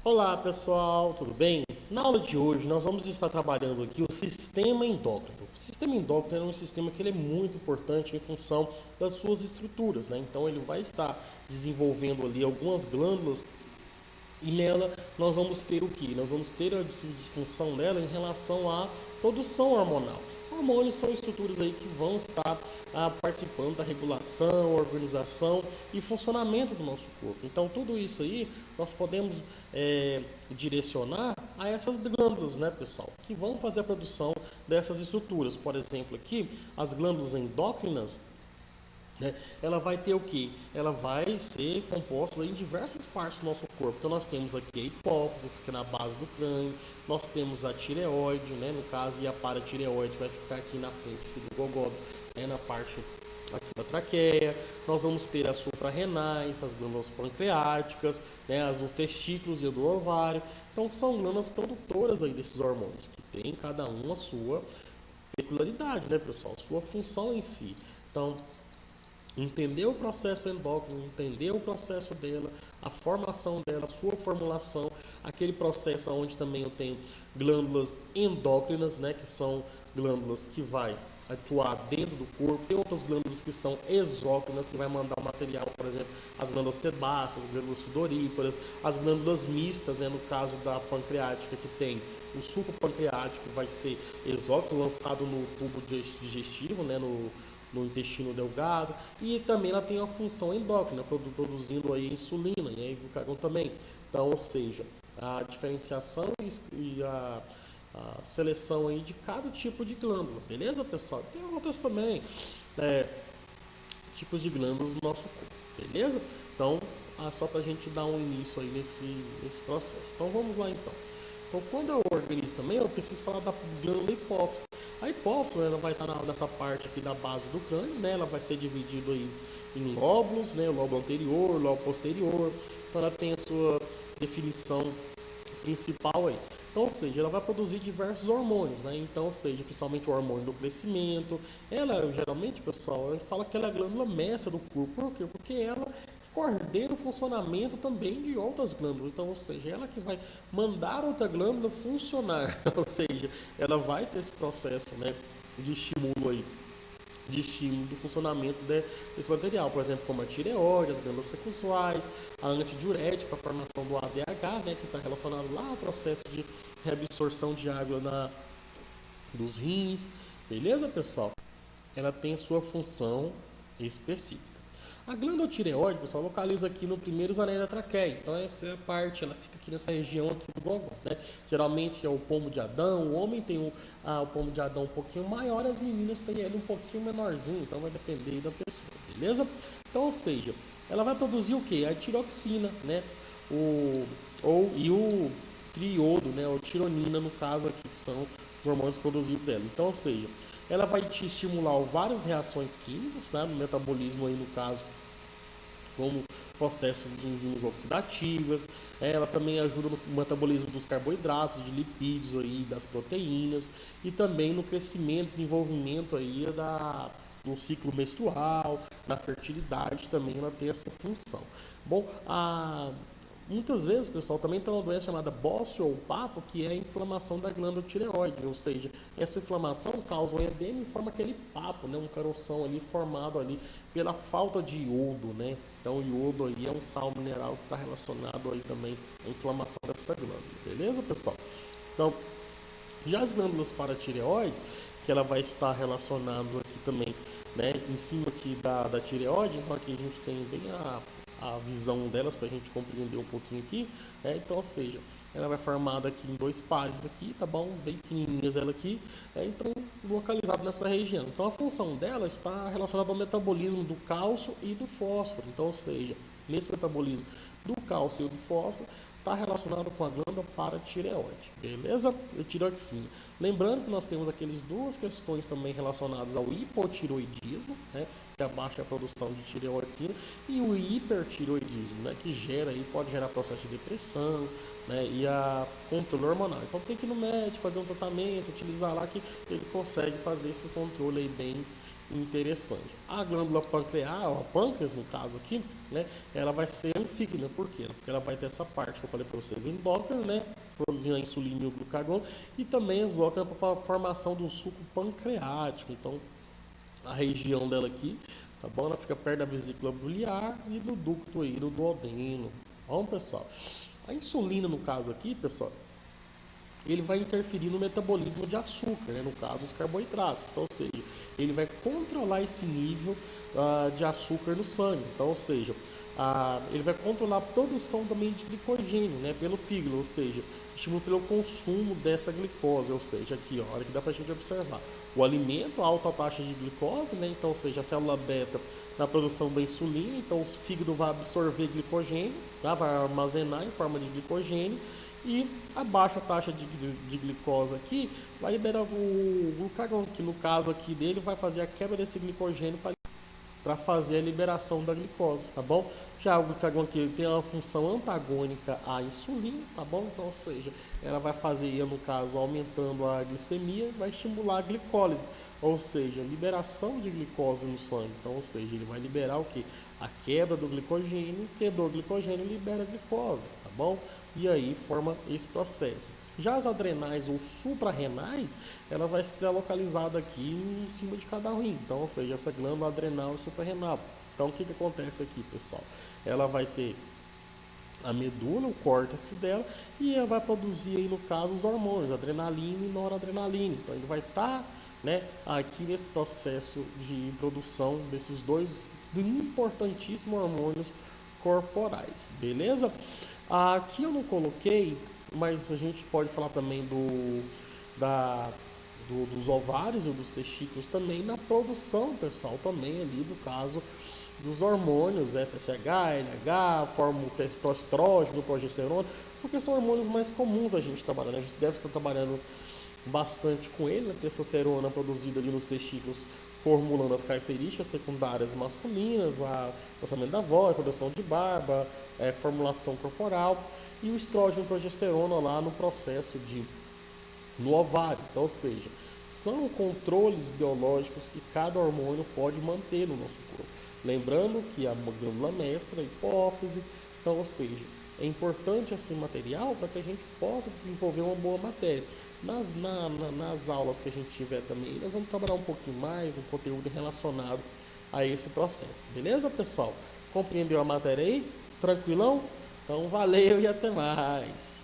Olá pessoal, tudo bem? Na aula de hoje nós vamos estar trabalhando aqui o sistema endócrino. O sistema endócrino é um sistema que ele é muito importante em função das suas estruturas, né? Então ele vai estar desenvolvendo ali algumas glândulas e nela nós vamos ter o que? Nós vamos ter a disfunção dela em relação à produção hormonal. Hormônios são estruturas aí que vão estar participando da regulação, organização e funcionamento do nosso corpo. Então tudo isso aí nós podemos direcionar a essas glândulas, né, pessoal? Que vão fazer a produção dessas estruturas. Por exemplo, aqui as glândulas endócrinas, né, ela vai ter o que? Ela vai ser composta em diversas partes do nosso corpo. Então nós temos aqui a hipófise, que fica na base do crânio, nós temos a tireoide, né, no caso, e a paratireoide vai ficar aqui na frente aqui do gogó, né, na parte aqui da traqueia. Nós vamos ter as suprarrenais, as glândulas pancreáticas, né, as dos testículos e do ovário. Então são glândulas produtoras aí desses hormônios, que tem cada uma a sua peculiaridade, né, pessoal? Sua função em si. Então, entender o processo endócrino, entender o processo dela, a formação dela, a sua formulação, aquele processo onde também eu tenho glândulas endócrinas, né, que são glândulas que vai atuar dentro do corpo, tem outras glândulas que são exócrinas, que vai mandar o material, por exemplo, as glândulas sebáceas, as glândulas sudoríparas, as glândulas mistas, né, no caso da pancreática, que tem o suco pancreático, que vai ser exócrino, lançado no tubo digestivo, né, no intestino delgado, e também ela tem uma função endócrina, produzindo aí insulina e aí glucagon também. Então, ou seja, a diferenciação e a seleção aí de cada tipo de glândula, beleza, pessoal? Tem outras também, tipos de glândulas no nosso corpo, beleza? Então, só para a gente dar um início aí nesse processo. Então, vamos lá então. Então, quando eu organizo também, eu preciso falar da glândula hipófise. A hipófise, ela vai estar nessa parte aqui da base do crânio, né? Ela vai ser dividida em lóbulos, né? Lóbulo anterior, lóbulo posterior. Então, ela tem a sua definição principal aí. Então, ou seja, ela vai produzir diversos hormônios, né? Então, ou seja, principalmente o hormônio do crescimento. Ela, geralmente, pessoal, a gente fala que ela é a glândula mestra do corpo. Por quê? Porque ela coordena o funcionamento também de outras glândulas. Então, ou seja, ela que vai mandar outra glândula funcionar. Ou seja, ela vai ter esse processo, né, de estímulo aí, de estímulo do funcionamento desse material, por exemplo, como a tireoide, as glândulas sexuais, a antidiurética, a formação do ADH, né, que está relacionado lá ao processo de reabsorção de água dos rins, beleza, pessoal? Ela tem a sua função específica. A glândula tireoide, pessoal, localiza aqui no primeiros anéis da traqueia. Então essa é a parte, ela fica aqui nessa região aqui do gogó, né? Geralmente é o pomo de Adão, o homem tem o pomo de Adão um pouquinho maior, as meninas têm ele um pouquinho menorzinho, então vai depender da pessoa, beleza? Então, ou seja, ela vai produzir o que? A tiroxina, né? E o triodo, né? Ou tironina, no caso aqui, que são os hormônios produzidos dela. Então, ou seja, ela vai te estimular várias reações químicas, né, no metabolismo aí no caso, como processos de enzimas oxidativas. Ela também ajuda no metabolismo dos carboidratos, de lipídios aí, das proteínas, e também no crescimento, desenvolvimento aí do ciclo menstrual, da fertilidade, também ela tem essa função. Bom, muitas vezes, pessoal, também tem uma doença chamada bócio ou papo, que é a inflamação da glândula tireoide, ou seja, essa inflamação causa um edema e forma aquele papo, né, um caroção ali formado ali pela falta de iodo, né? Então, o iodo aí é um sal mineral que está relacionado aí também à inflamação dessa glândula, beleza, pessoal? Então, já as glândulas paratireoides, que ela vai estar relacionada aqui também, né, em cima aqui da tireoide, então aqui a gente tem bem a visão delas para a gente compreender um pouquinho aqui, né? Então, ou seja, ela vai formada aqui em dois pares aqui, tá bom? Bem pequenininhas ela aqui, então localizado nessa região. Então a função dela está relacionada ao metabolismo do cálcio e do fósforo. Então, ou seja, nesse metabolismo do cálcio e do fósforo está relacionado com a glândula paratireoide, beleza? E tiroxina. Lembrando que nós temos aquelas duas questões também relacionadas ao hipotiroidismo, né, que abaixa a produção de tireoxina, e o hipertiroidismo, né, que pode gerar processo de depressão, né, e a controle hormonal. Então tem que ir no médico, fazer um tratamento, utilizar lá que ele consegue fazer esse controle aí bem interessante. A glândula pancreal, a pâncreas no caso aqui, né, ela vai ser anfíquina. Por quê? Porque ela vai ter essa parte que eu falei para vocês, endócrina, né, produzindo a insulina e o glucagon, e também exócrina para a formação do suco pancreático. Então, a região dela aqui, tá bom? Ela fica perto da vesícula biliar e do ducto aí do duodeno. Bom, pessoal, a insulina no caso aqui, pessoal, ele vai interferir no metabolismo de açúcar, né? No caso os carboidratos. Então, ou seja, ele vai controlar esse nível de açúcar no sangue. Então, ou seja, ele vai controlar a produção também de glicogênio, né? Pelo fígado, ou seja, estimula pelo consumo dessa glicose, ou seja, aqui, ó, olha que dá para a gente observar. O alimento, alta taxa de glicose, né? Então, ou seja, a célula beta na produção da insulina, então o fígado vai absorver glicogênio, tá? Vai armazenar em forma de glicogênio. E a baixa taxa de glicose aqui vai liberar o glucagon, que no caso aqui dele vai fazer a quebra desse glicogênio para fazer a liberação da glicose, tá bom? Já o glucagon aqui tem uma função antagônica à insulina, tá bom? Então, ou seja, ela vai fazer, no caso, aumentando a glicemia, vai estimular a glicólise, ou seja, liberação de glicose no sangue. Então, ou seja, ele vai liberar o que? A quebra do glicogênio, quebrou o glicogênio, libera a glicose, tá bom? E aí forma esse processo. Já as adrenais ou suprarrenais, ela vai ser localizada aqui em cima de cada rim. Então, ou seja, essa glândula adrenal e suprarrenal. Então, o que acontece aqui, pessoal? Ela vai ter a medula, o córtex dela, e ela vai produzir aí, no caso, os hormônios, adrenalina e noradrenalina. Então, ele vai estar, né, aqui nesse processo de produção desses dois importantíssimos hormônios corporais, beleza? Aqui eu não coloquei, mas a gente pode falar também dos ovários e dos testículos também na produção, pessoal, também ali do caso dos hormônios FSH, LH, formam o testosterona, progesterona, porque são hormônios mais comuns da gente trabalhar, né? A gente deve estar trabalhando bastante com ele, a testosterona produzida ali nos testículos, formulando as características secundárias masculinas, o lançamento da voz, produção de barba, formulação corporal, e o estrógeno e progesterona lá no processo no ovário. Então, ou seja, são controles biológicos que cada hormônio pode manter no nosso corpo. Lembrando que a glândula mestra, a hipófise, então, ou seja, é importante esse material para que a gente possa desenvolver uma boa matéria. Nas aulas que a gente tiver também, nós vamos trabalhar um pouquinho mais, um conteúdo relacionado a esse processo. Beleza, pessoal? Compreendeu a matéria aí? Tranquilão? Então, valeu e até mais!